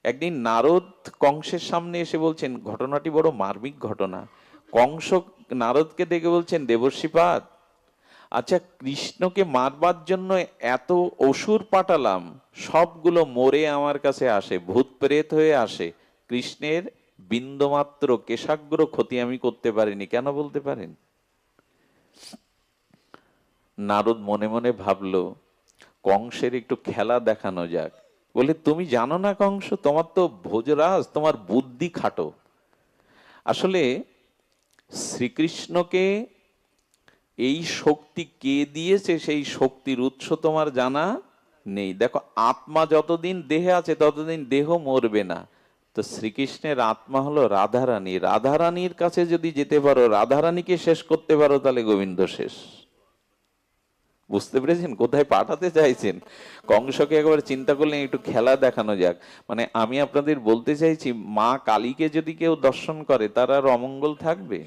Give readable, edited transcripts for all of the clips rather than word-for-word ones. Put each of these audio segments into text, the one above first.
একদিন নারদ কংসের সামনে এসে বলছেন, ঘটনাটি বড় মার্মিক ঘটনা। কংস নারদকে দেখে বলছেন, দেবর্ষিপাদ, আচ্ছা কৃষ্ণকে মারবার জন্য এত অসুর পাঠালাম, সবগুলো মরে আমার কাছে আসে, ভূত প্রেত হয়ে আসে, কৃষ্ণের বিন্দুমাত্র কেশাগ্র ক্ষতি আমি করতে পারিনি, কেন বলতে পারেন? নারদ মনে মনে ভাবলো, কংসের একটু খেলা দেখানো যাক। বলে, তুমি জানো না কংস, তোমার তো ভোজরাজ, তোমার বুদ্ধি খাটো। আসলে শ্রীকৃষ্ণকে এই শক্তি কে দিয়েছে, সেই শক্তির উৎস তোমার জানা নেই। দেখো, আত্মা যতদিন দেহে আছে ততদিন দেহ মরবে না। তো শ্রীকৃষ্ণের আত্মা হলো রাধারানী, রাধারানীর কাছে যদি যেতে পারো, রাধারানীকে শেষ করতে পারো, তাহলে গোবিন্দ শেষ। বুঝতে পেরেছেন কোথায় পাঠাতে চাইছেন? কংসকে একবার চিন্তা করলেন একটু খেলা দেখানো যাক। মানে আমি আপনাদের বলতে চাইছি, মা কালীকে যদি কেউ দর্শন করে তার আর অমঙ্গল থাকবে?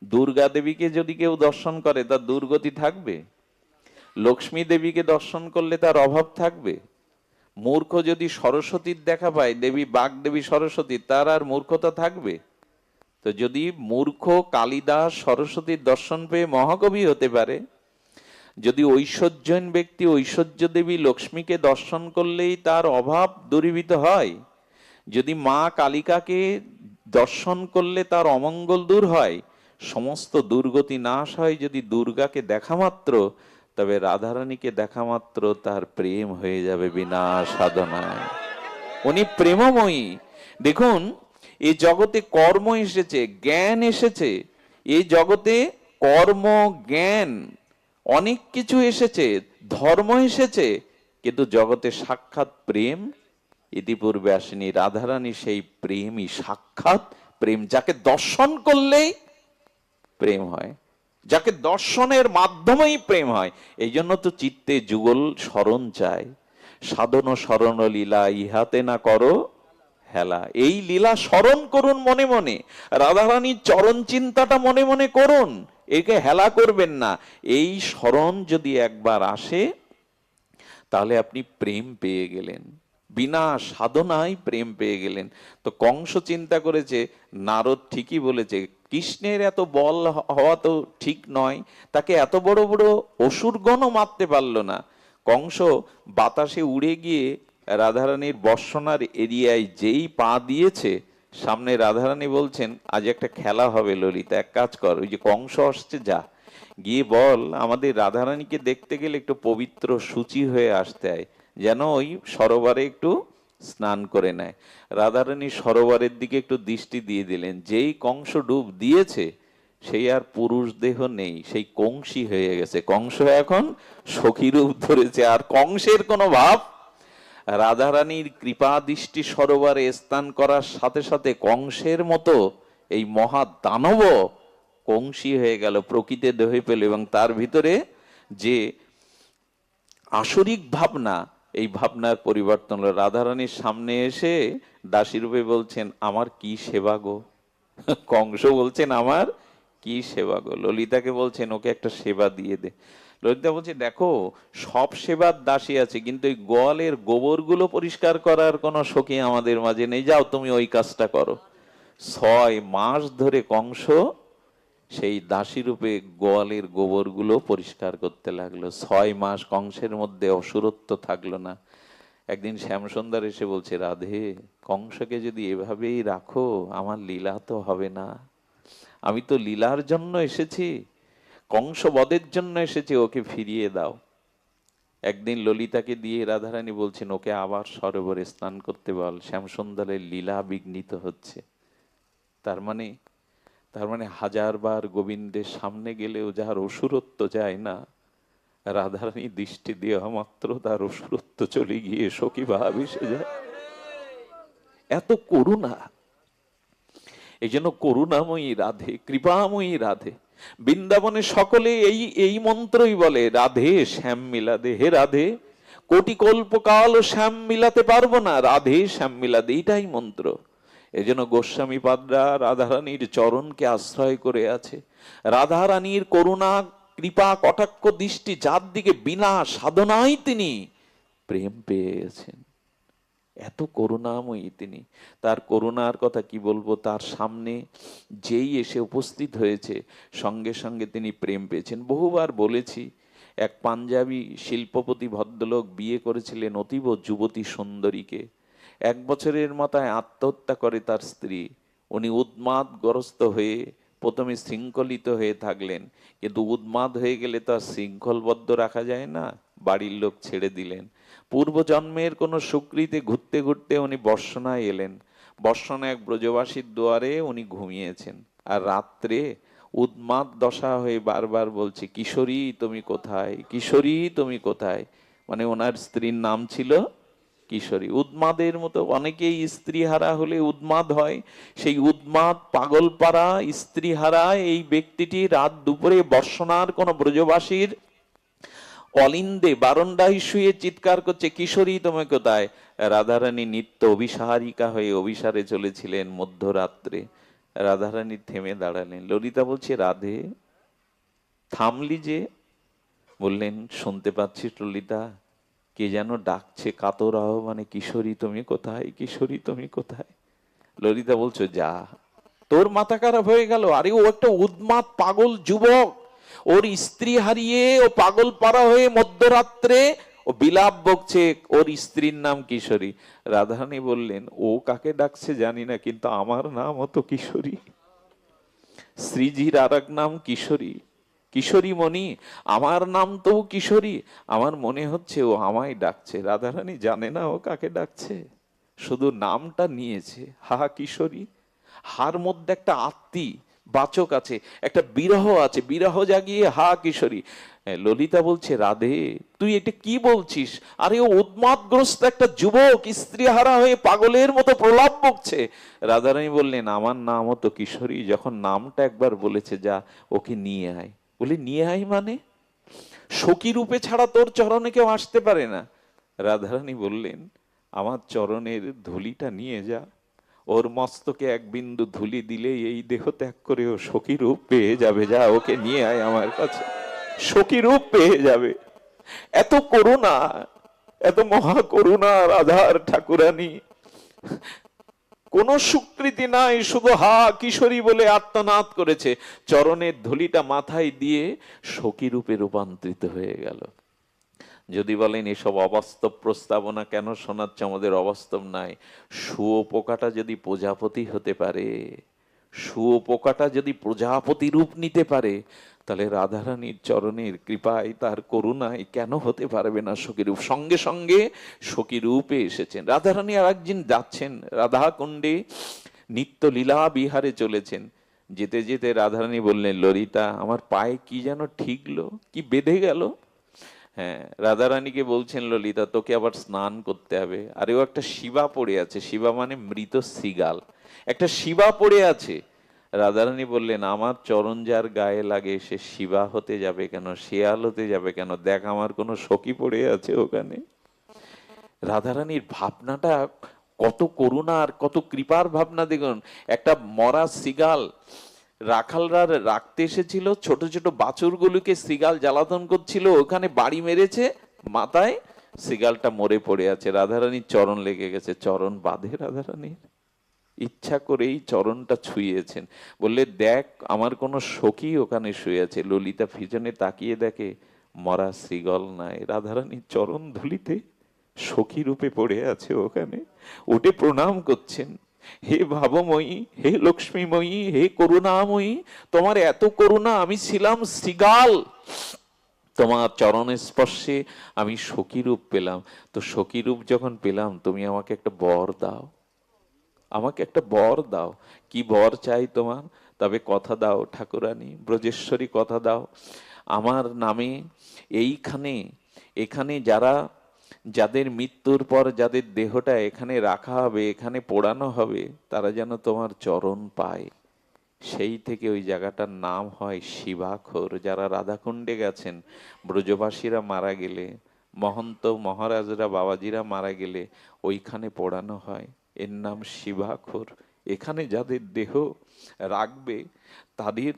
দুর্গা দেবীকে যদি কেউ দর্শন করে তার দুর্গতি থাকবে? লক্ষ্মী দেবীকে দর্শন করলে তার অভাব থাকবে? মূর্খ যদি সরস্বতীর দেখা পায়, দেবী বাগদেবী সরস্বতী, তার আর মূর্খতা থাকবে? তো যদি মূর্খ কালিদাস সরস্বতীর দর্শন পেয়ে মহাকবি হতে পারে, যদি ঐশ্বর্যহীন ব্যক্তি ঐশ্বর্য দেবী লক্ষ্মীকে দর্শন করলেই তার অভাব দূরীভূত হয়, যদি মা কালিকাকে দর্শন করলে তার অমঙ্গল দূর হয়, সমস্ত দুর্গতি নাশ হয় যদি দুর্গাকে দেখা মাত্র, তবে রাধারানীকে দেখা মাত্র তার প্রেম হয়ে যাবে বিনা সাধনায়। উনি প্রেমময়ী। দেখুন, এই জগতে কর্ম এসেছে, জ্ঞান এসেছে, এই জগতে কর্ম, জ্ঞান, অনেক কিছু এসেছে, ধর্ম এসেছে, কিন্তু জগতে সাক্ষাৎ প্রেম ইতিপূর্বে আসেনি। রাধারানী সেই প্রেমই, সাক্ষাৎ প্রেম, যাকে দর্শন করলেই প্রেম হয়, যাকে দর্শনের মাধ্যমেই প্রেম হয়। এই জন্য তো চিত্তে যুগল স্মরণ চায়, সাধন স্মরণ লীলা ইহাতে না করো হেলা। এই লীলা স্মরণ করুন মনে মনে, রাধারানীর চরণ চিন্তাটা মনে মনে করুন, একে হেলা করবেন না। এই স্মরণ যদি একবার আসে, তাহলে আপনি প্রেম পেয়ে গেলেন, বিনা সাধনায় প্রেম পেয়ে গেলেন। তো কংস চিন্তা করেছে, নারদ ঠিকই বলেছে, কৃষ্ণের এত বল হওয়া তো ঠিক নয়, তাকে এত বড় বড় অসুরগণও মারতে পারলো না। কংস বাতাসে উড়ে গিয়ে রাধারানীর বর্ষণার এরিয়ায় যেই পা দিয়েছে, সামনে রাধারানী বলছেন, আজ একটা খেলা হবে ললিতা, এক কাজ কর, ওই যে কংস আসছে, যা গিয়ে বল আমাদের রাধারানীকে দেখতে গেলে একটু পবিত্র শুচি হয়ে আসতে হয়, যেন ওই সরোবরে একটু স্নান করে নেয়। রাধারানী সরোবরের দিকে একটু দৃষ্টি দিয়ে দিলেন, যেই কংস ডুব দিয়েছে সেই আর পুরুষ দেহ নেই, সেই কংসী হয়ে গেছে। কংস এখন সখী রূপ ধরেছে, আর কংসের কোনো ভাব। রাধারানীর কৃপা দৃষ্টি সরোবরে স্নান করার সাথে সাথে কংসের মতো এই মহা দানব কংসী হয়ে গেল, প্রকৃতি দেহে পেল, এবং তার ভিতরে যে আসরিক ভাবনা, এই ভাবনার পরিবর্তন হলো। রাধারানীর সামনে এসে দাসী রূপে বলছেন, আমার কি সেবা গো। কংস বলছেন, আমার কি সেবা গো। ললিতাকে বলছেন, ওকে একটা সেবা দিয়ে দে। ললিতা বলছে, দেখো সব সেবার দাসী আছে, কিন্তু ওই গোয়ালের গোবরগুলো পরিষ্কার করার কোনো সখী আমাদের মাঝে নেই, যাও তুমি ওই কাজটা করো। 6 মাস ধরে কংস সেই দাসী রূপে গোয়ালের গোবরগুলো পরিষ্কার করতে লাগলো। 6 মাস কংসের মধ্যে অসুরত্ব থাকলো না। একদিন শ্যামসুন্দর এসে বলছে, রাধে, কংসকে যদি এভাবেই রাখো, আমার লীলা তো হবে না। আমি তো লীলার জন্য এসেছি, কংস বধের জন্য এসেছি, ওকে ফিরিয়ে দাও। একদিন ললিতাকে দিয়ে রাধারানী বলছেন, ওকে আবার সরোবরে স্নান করতে বল, শ্যামসুন্দরের লীলা বিঘ্নিত হচ্ছে। তার মানে 1000 বার গোবিন্দের সামনে গেলেও যার অসুরত্ব যায় না, রাধারানী দৃষ্টি দেওয়া মাত্র তার অসুরত্ব চলে গিয়ে সখী ভাব এসে যায়। এত করুণা। এই জন্য করুণাময়ী রাধে, কৃপাময়ী রাধে। বৃন্দাবনে সকলে এই এই মন্ত্রই বলে, রাধে শ্যাম মিলাদে। হে রাধে, কোটি কল্পকাল শ্যাম মিলাতে পারবো না, রাধে শ্যাম মিলাদে, এইটাই মন্ত্র। এজন্য গোস্বামী পাদরা রাধারানীর চরণকে আশ্রয় করে আছে। রাধারানীর করুণা, কৃপা, কটাক্ষ দৃষ্টি যার দিকে, বিনা সাধনায় তিনি প্রেম পেয়ে গেছেন। এত করুণাময়ী তিনি। তার করুণার কথা কি বলবো, তার সামনে যেই এসে উপস্থিত হয়েছে সঙ্গে সঙ্গে তিনি প্রেম পেয়েছেন। বহুবার বলেছি, এক পাঞ্জাবি শিল্পপতি ভদ্রলোক বিয়ে করেছিলেন অতীব যুবতী সুন্দরীকে। 1 বছরের মাথায় আত্মহত্যা করে তার স্ত্রী। উনি উন্মাদগ্রস্ত হয়ে প্রথমে শৃঙ্খলিত হয়ে থাকলেন, কিন্তু উন্মাদ হয়ে গেলে তো আর শৃঙ্খলবদ্ধ রাখা যায় না, বাড়ির লোক ছেড়ে দিলেন। পূর্বজন্মের কোনো সুকৃতে ঘুরতে ঘুরতে উনি বর্ষণায় এলেন। বর্ষণা এক ব্রজবাসীর দুয়ারে উনি ঘুমিয়েছেন, আর রাত্রে উন্মাদ দশা হয়ে বারবার বলছে, কিশোরী তুমি কোথায়, কিশোরী তুমি কোথায়। মানে ওনার স্ত্রীর নাম ছিল কিশোরী। উন্মাদের মতো অনেকেই স্ত্রীহারা হলে উন্মাদ হয়। সেই উন্মাদ পাগলপাড়া স্ত্রীহারা এই ব্যক্তিটি রাত দুপুরে বর্ষণার কোন ব্রজবাসীর অলিন্দে বারান্দায় শুয়ে চিৎকার করছে, কিশোরী তুমি কোথায়। রাধারানী নিত্য অভিসারিকা হয়ে অভিসারে চলেছিলেন মধ্যরাত্রে। রাধারানী থেমে দাঁড়ালেন। ললিতা বলছে, রাধে থামলি যে? বললেন, শুনতে পাচ্ছিস ললিতা, কে যেন ডাকছে কাতর আহ্বানে, কিশোরী তুমি কোথায়, কিশোরী তুমি কোথায়। ললিতা বলছো, যা, তোর মাথা খারাপ হয়ে গেল? আরে ও একটা উন্মাদ পাগল যুবক, ওর স্ত্রী হারিয়ে ও পাগল পাড়া হয়ে মধ্যরাত্রে ও বিলাপ বকছে, ওর স্ত্রীর নাম কিশোরী। রাধারানী বললেন, ও কাকে ডাকছে জানি না, কিন্তু আমার নাম তো কিশোরী। শ্রীজির আর এক নাম কিশোরী, কিশোরী মণি, আমার নাম তো কিশোরী। আমার মনে হচ্ছে ও আমায় ডাকছে। রাধারানী জানে না ও কাকে ডাকছে, শুধু নামটা নিয়েছে, হা কিশোরী। হার মধ্যে একটা আত্মী বাচক আছে, একটা বিরহ আছে, বিরহ জাগিয়ে হা কিশোরী। ললিতা বলছে, রাধে তুই এটা কি বলছিস? আরে ও উন্মাদগ্রস্ত একটা যুবক, স্ত্রী হারা হয়ে পাগলের মতো প্রলাপ বকছে। রাধারানী বললেন, আমার নামও তো কিশোরী। যখন নামটা একবার বলেছে, যা ওকে নিয়ে আয়। বলে, নিয়ে আয় মানে? সখী রূপে ছাড়া তোর চরণে কেউ আসতে পারে না। রাধারানী বললেন, আমার চরণের ধুলিটা নিয়ে যা, ওর মস্তকে এক বিন্দু ধুলি দিলে এই দেহ ত্যাগ করে ও সখী রূপ পেয়ে যাবে। যা, ওকে নিয়ে আয় আমার কাছে, সখী রূপ পেয়ে যাবে। এত করুণা, এত মহা করুণা রাধার ঠাকুরানী। কোন স্বীকৃতি নাই, শুধু হা কিশোরী বলে আর্তনাদ করেছে। চরণের ধুলিটা মাথায় দিয়ে সখী রূপে রূপান্তরিত হয়ে গেল। যদি বলেন এসব অবাস্তব প্রস্তাবনা কেন শোনাচ্ছে, আমাদের অবাস্তব নাই। শুয়োপোকাটা যদি প্রজাপতি হতে পারে, শুয়োপোকাটা যদি প্রজাপতি রূপ নিতে পারে, তাহলে রাধারানীর চরণের কৃপায়, তার করুণায় কেন হতে পারবে না সখীরূপ? সঙ্গে সঙ্গে সখীরূপে এসেছেন। রাধারানী আর একদিন যাচ্ছেন রাধা কুণ্ডে, নিত্য লীলা বিহারে চলেছেন। যেতে যেতে রাধারানী বললেন, ললিতা আমার পায়ে কি যেন ঠিকলো, কি বেঁধে গেল। হ্যাঁ, রাধারানীকে বলছেন, ললিতা তোকে আবার স্নান করতে হবে। আর ও একটা শিবা পড়ে আছে, শিবা মানে মৃত শৃগাল, একটা শিবা পড়ে আছে। রাধারানী বললেন, আমার চরণ যার গায়ে লাগে সে শিবা হতে যাবে কেন, শেয়াল হতে যাবে কেন? দেখ আমার কোনো সখী পড়ে আছে ওখানে। রাধারানীর ভাবনাটা কত করুণা আর কত কৃপার ভাবনা দেখুন। একটা মরা শৃগাল রাখালরা রাখতে এসেছিল, ছোট ছোট বাছুরগুলোকে শৃগাল জ্বালাতন করছিল, ওখানে বাড়ি মেরেছে মাথায়, শৃগালটা মরে পড়ে আছে। রাধারানীর চরণ লেগে গেছে, চরণ বাঁধে রাধারানীর, ইচ্ছা করেই চরণটা ছুঁয়েছেন। বললে, দেখ আমার কোনো সখী ওখানে শুয়ে আছে। ললিতা পিছনে তাকিয়ে দেখে মরা শৃগাল নাই, রাধারানীর চরণ ধুলিতে সখী রূপে পড়ে আছে ওখানে। উঠে প্রণাম করছেন, হে ভাবময়ী, হে লক্ষ্মীময়ী, হে করুণাময়ী, তোমার এত করুণা, আমি ছিলাম শৃগাল, তোমার চরণের স্পর্শে আমি সখী রূপ পেলাম। তো সখী রূপ যখন পেলাম, তুমি আমাকে একটা বর দাও, আমাকে একটা বর দাও। কি বর চাই তোমার? তবে কথা দাও ঠাকুরানী, ব্রজেশ্বরী কথা দাও, আমার নামে এইখানে, এখানে যারা, যাদের মৃত্যুর পর যাদের দেহটা এখানে রাখা হবে, এখানে পোড়ানো হবে, তারা যেন তোমার চরণ পায়। সেই থেকে ওই জায়গাটার নাম হয় শিবাখোর। যারা রাধাকুণ্ডে গেছেন, ব্রজবাসীরা মারা গেলে, মহন্ত মহারাজরা বাবাজিরা মারা গেলে ওইখানে পোড়ানো হয়, এর নাম শিবাখোর। এখানে যাদের দেহ রাখবে তাদের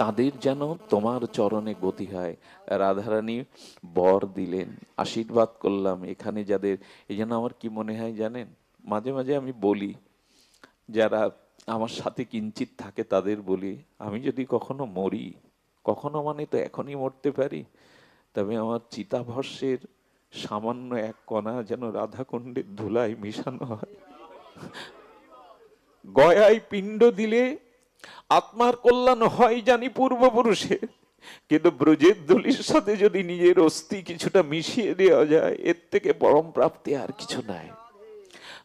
তাদের যেন তোমার চরণে গতি হয়। রাধারানী বর দিলেন, আশীর্বাদ করলাম এখানে যাদের। এই জন্য আমার কি মনে হয় জানেন, মাঝে মাঝে আমি বলি, যারা আমার সাথে কিঞ্চিত থাকে তাদের বলি, আমি যদি কখনো মরি, কখনো মানে তো এখনই মরতে পারি, তবে আমার চিতাভস্যের সামান্য এক কণা যেন রাধাকুণ্ডের ধুলায় মিশানো হয়। গয়ায় পিণ্ড দিলে আত্মার কল্যাণ হয় জানি পূর্বপুরুষের, কিন্তু ব্রজের ধুলির সাথে যদি নিজের অস্থি কিছুটা মিশিয়ে দেওয়া যায়, এর থেকে পরম প্রাপ্তি আর কিছু নাই।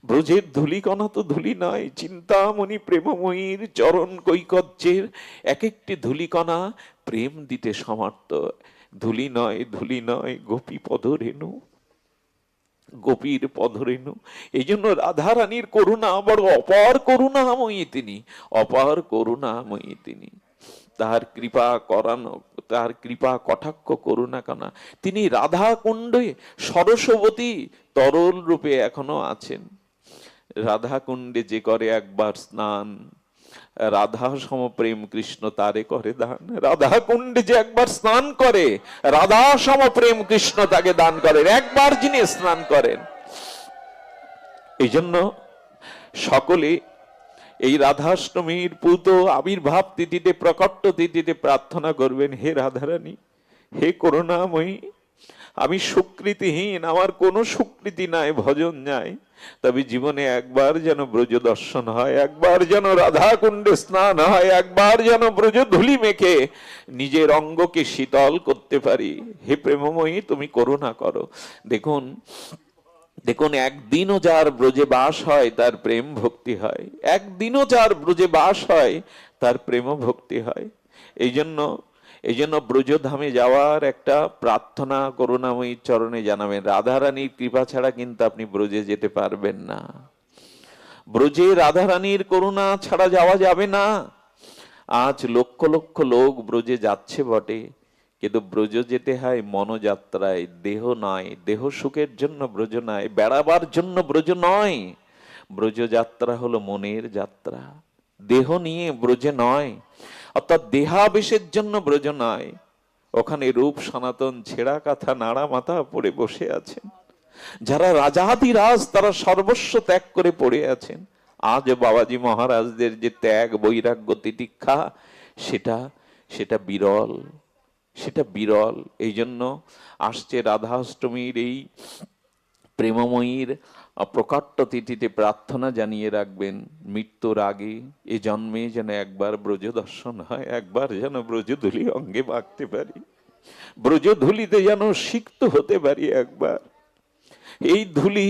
ব্রজের ধুলিকণা তো ধুলি নয়, চিন্তামণি প্রেমময়ীর চরণ কৈকর্যের এক একটি ধুলিকণা প্রেম দিতে সমর্থ। ধুলি নয়, ধুলি নয়, গোপী পদরেণু, গোপীর পদরেণু। এই জন্য রাধারানীর করুণা বড় অপার করুণাময়ী তিনি, অপার করুণাময়ী তিনি। তার কৃপা করানো, তার কৃপা কটাক্ষ করুণা কানা, তিনি রাধা কুণ্ডে সরস্বতী তরল রূপে এখনো আছেন। রাধা কুণ্ডে যে করে একবার স্নান, রাধা সম প্রেম কৃষ্ণ তারে করে দান। রাধা কুণ্ডে যে একবার স্নান করে, রাধা সম প্রেম কৃষ্ণ তাকে দান করেন, একবার যিনি স্নান করেন। এই জন্য সকলে এই রাধাষ্টমীর পূত আবির্ভাব তিথিতে, প্রকট তিথিতে প্রার্থনা করবেন, হে রাধারানী, হে করুণাময়ী, আমি সুকৃতিহীন, আমার কোনো সুকৃতি নাই, ভজন নাই, তবে জীবনে একবার যেন ব্রজ দর্শন হয়, একবার যেন রাধা কুণ্ডে স্নান হয়, একবার যেন ব্রজ ধুলি মেখে নিজের অঙ্গকে শীতল করতে পারি। হে প্রেমময়ী, তুমি করুণা করো। দেখুন, দেখুন, একদিনও যার ব্রজে বাস হয় তার প্রেম ভক্তি হয়, একদিনও যার ব্রজে বাস হয় তার প্রেম ভক্তি হয়। এই জন্য, এই জন্য ব্রজধামে যাওয়ার একটা প্রার্থনা করুণাময়ীর চরণে জানাবেন। রাধারানীর কৃপা ছাড়া কিন্তু আপনি ব্রজে যেতে পারবেন না। ব্রজে রাধারানীর করুণা ছাড়া যাওয়া যাবে না। আজ লক্ষ লক্ষ লোক ব্রজে যাচ্ছে বটে, কিন্তু ব্রজ যেতে হয় মনোযাত্রায়, দেহ নয়। দেহ সুখের জন্য ব্রজ নয়, বেড়াবার জন্য ব্রজ নয়। ব্রজ যাত্রা হলো মনের যাত্রা, দেহ নিয়ে ব্রজে নয়। অর্থাৎ দেহাবেশের জন্য ব্রজ নয়। ওখানে রূপ সনাতন ছেঁড়া কাঁথা নাড়া মাথা পড়ে বসে আছেন। যারা রাজাধিরাজ তারা সর্বস্ব ত্যাগ করে পড়ে আছেন। আজ বাবাজি মহারাজদের যে ত্যাগ, বৈরাগ্য, তিতিক্ষা, সেটা সেটা বিরল, সেটা বিরল। এই জন্য আসছে রাধাষ্টমীর এই প্রেমময়ীর প্রকাট্য তিথিতে প্রার্থনা জানিয়ে রাখবেন, মৃত্যুর আগে এ জন্মে যেন একবার ব্রজ দর্শন হয়, একবার যেন ব্রজধূলি অঙ্গে মাখতে পারি, ব্রজধূলিতে যেন সিক্ত হতে পারি, একবার এই ধূলি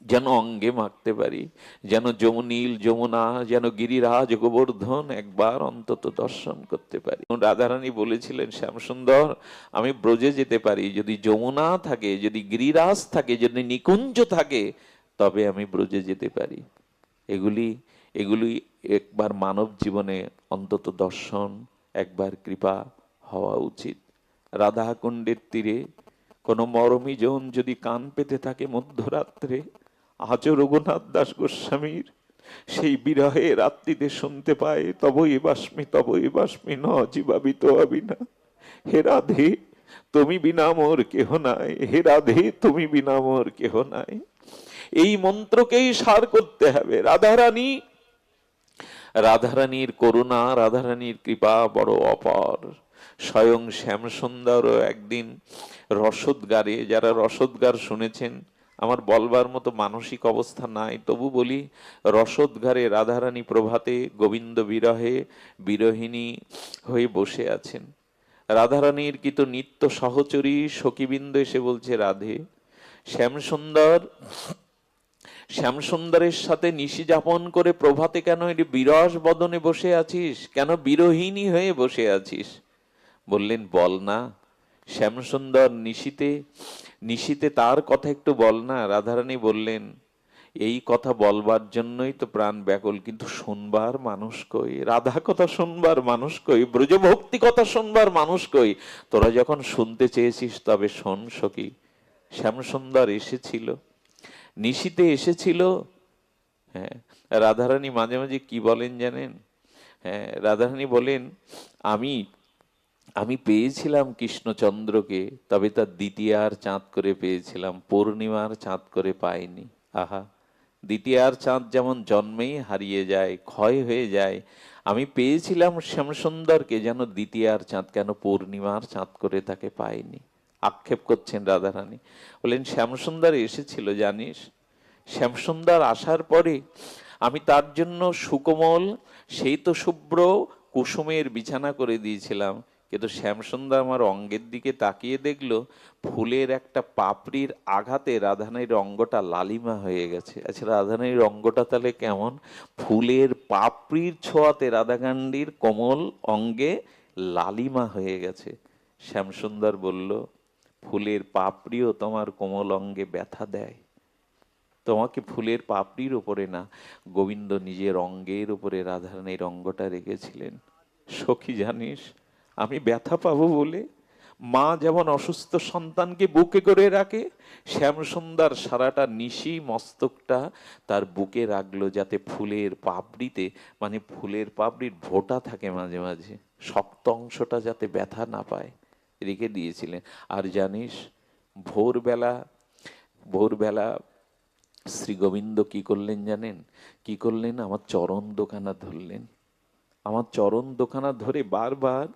যেন অঙ্গে মাখতে পারি, যেন যমুনীল যমুনা, যেন গিরিরাজ গোবর্ধন একবার অন্তত দর্শন করতে পারি। রাধারানী বলেছিলেন, শ্যামসুন্দর, আমি ব্রজে যেতে পারি যদি যমুনা থাকে, যদি গিরিরাজ থাকে, যদি নিকুঞ্জ থাকে, তবে আমি ব্রজে যেতে পারি। এগুলি এগুলি একবার মানব জীবনে অন্তত দর্শন, একবার কৃপা হওয়া উচিত। রাধা কুণ্ডের তীরে কোন মরমী জন যদি কান পেতে থাকে মধ্যরাত্রে, আজও রঘুনাথ দাস গোস্বামীর সেই বিরহে রাত্রিতে শুনতে পায়, তবই বাস্মি ন জীবাবিত আবিনা। হে রাধে, তুমি বিনা মোর কেহ নাই, হে রাধে, তুমি বিনা মোর কেহ নাই। এই মন্ত্রকেই সার করতে হবে। রাধারানী, রাধারানীর করুণা, রাধারানীর কৃপা বড় অপার। স্বয়ং শ্যামসুন্দরও একদিন রসদগারে, যারা রসদগার শুনেছেন, আমার বলবার মতো মানসিক অবস্থা নাই, তবু বলি, রসদগারে রাধারানী প্রভাতে গোবিন্দ বিরহে বিরহিনী হয়ে বসে আছেন। রাধারানীর কিন্তু নিত্য সহচরী সখীবৃন্দ এসে বলছে, রাধে, শ্যামসুন্দর, শ্যামসুন্দরের সাথে নিশি যাপন করে প্রভাতে কেন এটি বিরস বদনে বসে আছিস, কেন বিরহিনী হয়ে বসে আছিস? বললেন, বল না শ্যামসুন্দর, নিশিতে নিশিতে তার কথা একটু বল না। রাধারানী বললেন, এই কথা বলবার জন্যই তো প্রাণ ব্যাকুল, কিন্তু শুনবার মানুষ কই? রাধা কথা শুনবার মানুষ কই? ব্রজভক্তি কথা শুনবার মানুষ কই? তোরা যখন শুনতে চেয়েছিস তবে শোন সখী। শ্যামসুন্দর এসেছিল, নিশিতে এসেছিল। হ্যাঁ, রাধারানী মাঝে মাঝে কি বলেন জানেন? হ্যাঁ, রাধারানী বলেন, আমি আমি পেয়েছিলাম কৃষ্ণচন্দ্রকে, তবে তার দ্বিতীয়ার চাঁদ করে পেয়েছিলাম, পূর্ণিমার চাঁদ করে পাইনি। আহা, দ্বিতীয়ার চাঁদ যেমন জন্মেই হারিয়ে যায়, ক্ষয় হয়ে যায়, আমি পেয়েছিলাম শ্যামসুন্দরকে যেন দ্বিতীয়ার চাঁদ, কেন পূর্ণিমার চাঁদ করে তাকে পাইনি। আক্ষেপ করছেন রাধারানী, বলেন শ্যামসুন্দর এসেছিল জানিস, শ্যামসুন্দর আসার পরে আমি তার জন্য সুকোমল সেই তো শুভ্র কুসুমের বিছানা করে দিয়েছিলাম, কিন্তু শ্যামসুন্দর আমার অঙ্গের দিকে তাকিয়ে দেখলো ফুলের একটা পাপড়ির আঘাতে রাধারানীর অঙ্গটা লালিমা হয়ে গেছে। আচ্ছা, রাধারানীর অঙ্গটা তাহলে কেমন? ফুলের পাপড়ির ছোঁয়াতে রাধাকান্ডির কোমল অঙ্গে লালিমা হয়ে গেছে। শ্যামসুন্দর বলল, ফুলের পাপড়িও তোমার কোমল অঙ্গে ব্যথা দেয়, তোমাকে ফুলের পাপড়ির উপরে না, গোবিন্দ নিজের অঙ্গের উপরে রাধারানীর অঙ্গটা রেখেছিলেন। সখী জানিস, আমি ব্যথা পাবো বলে মা যেমন অসুস্থ সন্তানকে বুকে করে রাখে, শ্যামসুন্দর সারাটা নিশি মস্তকটা তার বুকে রাখলো, যাতে ফুলের পাপড়িতে, মানে ফুলের পাপড়ির ভোঁটা থাকে মাঝে মাঝে, শক্ত অংশটা যাতে ব্যথা না পায়, রেখে দিয়েছিলেন। আর জানিস, ভোরবেলা ভোরবেলা শ্রী গোবিন্দ কি করলেন জানেন? কি করলেন? আমার চরণ দোকানা ধরলেন, আমার চরণ দোকানা ধরে বারবার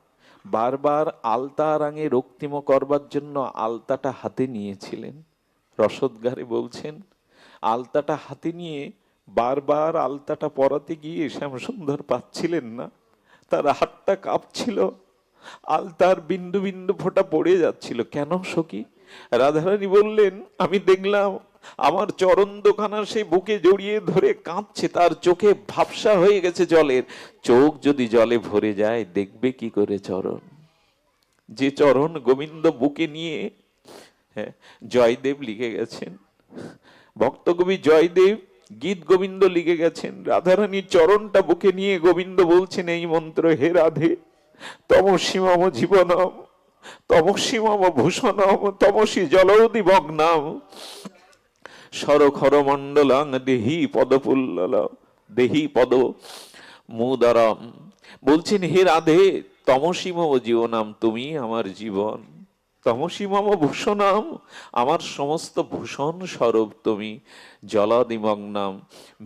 বারবার আলতা রাঙে রক্তিম করবার জন্য আলতাটা হাতে নিয়েছিলেন। রসদগারে বলছেন, আলতাটা হাতে নিয়ে বারবার আলতাটা পরাতে গিয়ে শ্যামসুন্দর পাচ্ছিলেন না, তার হাতটা কাঁপছিল, আলতার বিন্দু বিন্দু ফোঁটা পড়ে যাচ্ছিল। কেন সখী? রাধারানী বললেন, আমি দেখলাম আমার চরণ দোকানা সে বুকে জড়িয়ে ধরে কাঁদছে, তার চোখে ভাবসা হয়ে গেছে জলের, চোখ যদি জলে ভরে যায় দেখবে কি করে চরণ? যে চরণ গোবিন্দ বুকে নিয়ে, হ্যাঁ, জয়দেব লিখে গেছেন, ভক্তকবি জয়দেব গীত গোবিন্দ লিখে গেছেন, রাধারানীর চরণটা বুকে নিয়ে গোবিন্দ বলছেন এই মন্ত্র, হে রাধে, তমসি মম জীবনম, তমসি মম ভূষণম, তমসি জলৌদি ভগ্নাম, সরখর মণ্ডলাং দেহি পদপুল্লল, দেহি পদ মুদরম। বলছেন, হে রাধে, তমসি মম জীবনাম, তুমি আমার জীবন, তমসি মম ভূষণাম, আমার সমস্ত ভূষণ স্বরূপ তুমি, জলাদিমগ্নাম,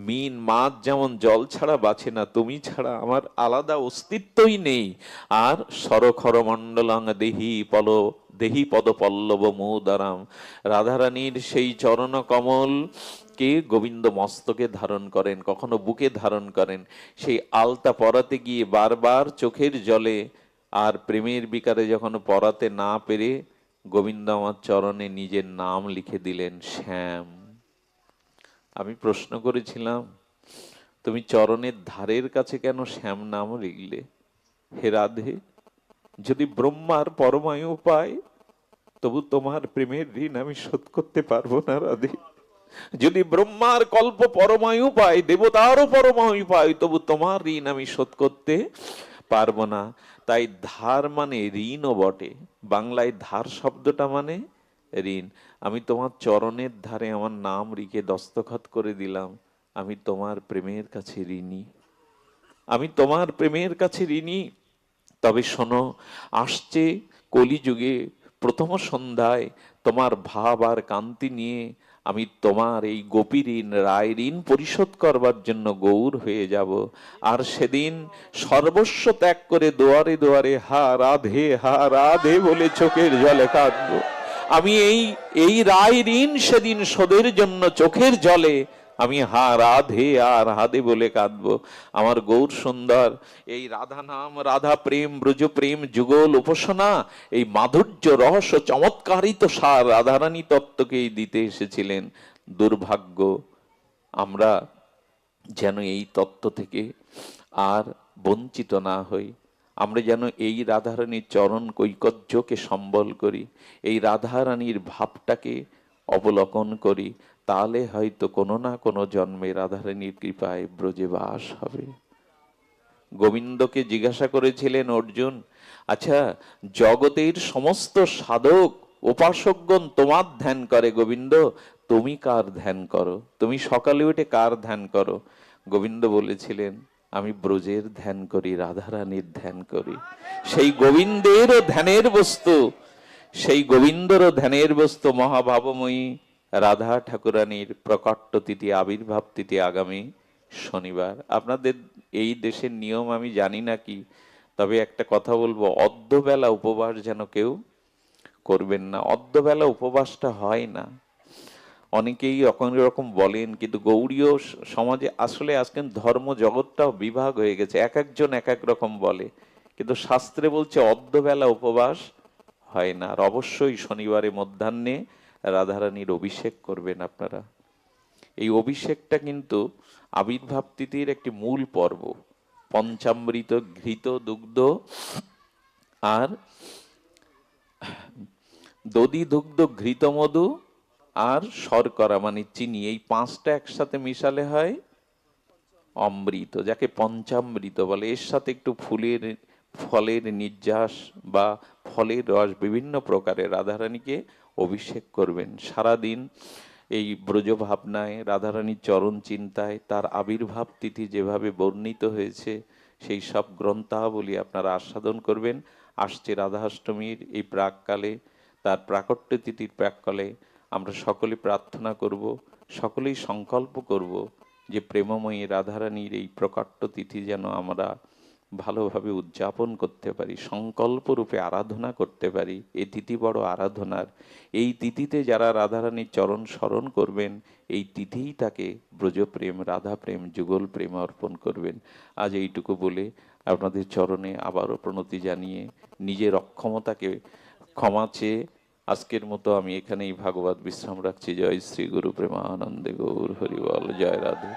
মিন মাছ যেমন জল ছাড়া বাঁচে না, তুমি ছাড়া আমার আলাদা অস্তিত্বই নেই। আর সরখর মণ্ডলাং দেহি পদ পল্লব মুদারাম, রাধারানীর সেই চরণ কমল কে গোবিন্দ মস্তকে ধারণ করেন, কখনো বুকে ধারণ করেন। সেই আলতা পরাতে গিয়ে বারবার চোখের জলে আর প্রেমের বিকারে যখন পরাতে না পেরে গোবিন্দ আমার চরণে নিজের নাম লিখে দিলেন, শ্যাম। আমি প্রশ্ন করেছিলাম, তুমি চরণের ধারের কাছে কেন শ্যাম নাম লিখলে? হে রাধে, যদি ব্রহ্মার পরমায়ু পায় তবু তোমার প্রেমের ঋণ আমি শোধ করতে পারবো না রাধে। যদি ব্রহ্মার কল্প পরমায়ু পায়, দেবতারও পরমায়ু পায়, তবু তোমার ঋণ আমি শোধ করতে পারবো না। তাই ধার মানে ঋণও বটে, বাংলায় ধার শব্দটা মানে ঋণ। আমি তোমার চরণের ধারে আমার নাম লিখে দস্তখত করে দিলাম, আমি তোমার প্রেমের কাছে ঋণী, আমি তোমার প্রেমের কাছে ঋণী। তবে শোনো, আসছে কলিযুগে প্রথম সন্ধ্যায় তোমার ভাব আর কান্তি নিয়ে আমি তোমার এই গোপী ঋণ, রায় ঋণ পরিশোধ করবার জন্য গৌর হয়ে যাব। আর সেদিন সর্বস্ব ত্যাগ করে দুয়ারে দুয়ারে হা রাধে বলে চোখের জলে কাঁদবো। আমি এই রায় ঋণ সেদিন শোধের জন্য চোখের জলে আমি রাধে আর রাধে বলে কাঁদবো। আমার গৌর সুন্দর এই রাধা নাম, রাধা প্রেম, ব্রজ প্রেম, যুগল উপাসনা, এই মাধুর্য রহস্য চমৎকারিত সার রাধারানী তত্ত্বকেই দিতে এসেছিলেন। দুর্ভাগ্য আমরা যেন এই তত্ত্ব থেকে আর বঞ্চিত না হই, আমরা যেন এই রাধারানীর চরণ কৈকর্যকে সম্বল করি, এই রাধারানীর ভাবটাকে অবলোকন করি, তাহলে হয়তো কোনো না কোনো জন্মে রাধারানীর কৃপায় ব্রজে বাস হবে। গোবিন্দকে জিজ্ঞাসা করেছিলেন অর্জুন, আচ্ছা, জগতের সমস্ত সাধক উপাসকগণ তোমার ধ্যান করে, গোবিন্দ তুমি কার ধ্যান করো? তুমি সকালে উঠে কার ধ্যান করো? গোবিন্দ বলেছিলেন, আমি ব্রজের ধ্যান করি, রাধারানীর ধ্যান করি। সেই গোবিন্দেরও ধ্যানের বস্তু, সেই গোবিন্দরও ধ্যানের বস্তু মহাভাবময়ী রাধা ঠাকুরানীর প্রকট তিথি, আবির্ভাব তিথি আগামী শনিবার। আপনাদের এই দেশের নিয়ম আমি জানি না কি, তবে একটা কথা বলবো, অর্ধবেলা উপবাস যেন কেউ করবেন না। অর্ধবেলা উপবাসটা হয় না, অনেকেই রকম বলেন, কিন্তু গৌড়ীয় সমাজে আসলে আজকে ধর্ম জগৎটাও বিভাগ হয়ে গেছে, এক একজন এক এক রকম বলে, কিন্তু শাস্ত্রে বলছে অর্ধবেলা উপবাস হয় না। আর অবশ্যই শনিবারে মধ্যাহ্নে রাধারানীর অভিষেক করবেন আপনারা। এই অভিষেকটা কিন্তু আবির্ভাব তিথির একটি মূল পর্ব। পঞ্চামৃত, ঘৃত, দুগ্ধ আর দধি, দুগ্ধ, ঘৃত, মধু আর শর্করা মানে চিনি, এই পাঁচটা একসাথে মিশালে হয় অমৃত, যাকে পঞ্চামৃত বলে। এর সাথে একটু ফলের নির্যাস বা ফলের রস, বিভিন্ন প্রকারের রাধারানীকে অভিষেক করবেন। সারাদিন এই ব্রজ ভাবনায়, রাধারানীর চরণ চিন্তায়, তার আবির্ভাব তিথি যেভাবে বর্ণিত হয়েছে সেই সব গ্রন্থাবলী আপনারা আস্বাদন করবেন। আসছে রাধাষ্টমীর এই প্রাককালে, তার প্রাকট্য তিথির প্রাককালে আমরা সকলে প্রার্থনা করব, সকলেই সংকল্প করব যে প্রেমময়ী রাধারানীর এই প্রকাট্য তিথি যেন আমরা ভালোভাবে উদযাপন করতে পারি, সংকল্প রূপে আরাধনা করতে পারি। এই তিথি বড় আরাধনার। এই তিথিতে যারা রাধারানীর চরণ স্মরণ করবেন, এই তিথিই তাকে ব্রজপ্রেম, রাধা প্রেম, যুগল প্রেম অর্পণ করবেন। আজ এইটুকু বলে আপনাদের চরণে আবারও প্রণতি জানিয়ে নিজের অক্ষমতাকে ক্ষমা চেয়ে আজকের মতো আমি এখানেই ভাগবত বিশ্রাম রাখছি। জয় শ্রী গুরু প্রেমানন্দে গৌর হরি বল। জয় রাধে।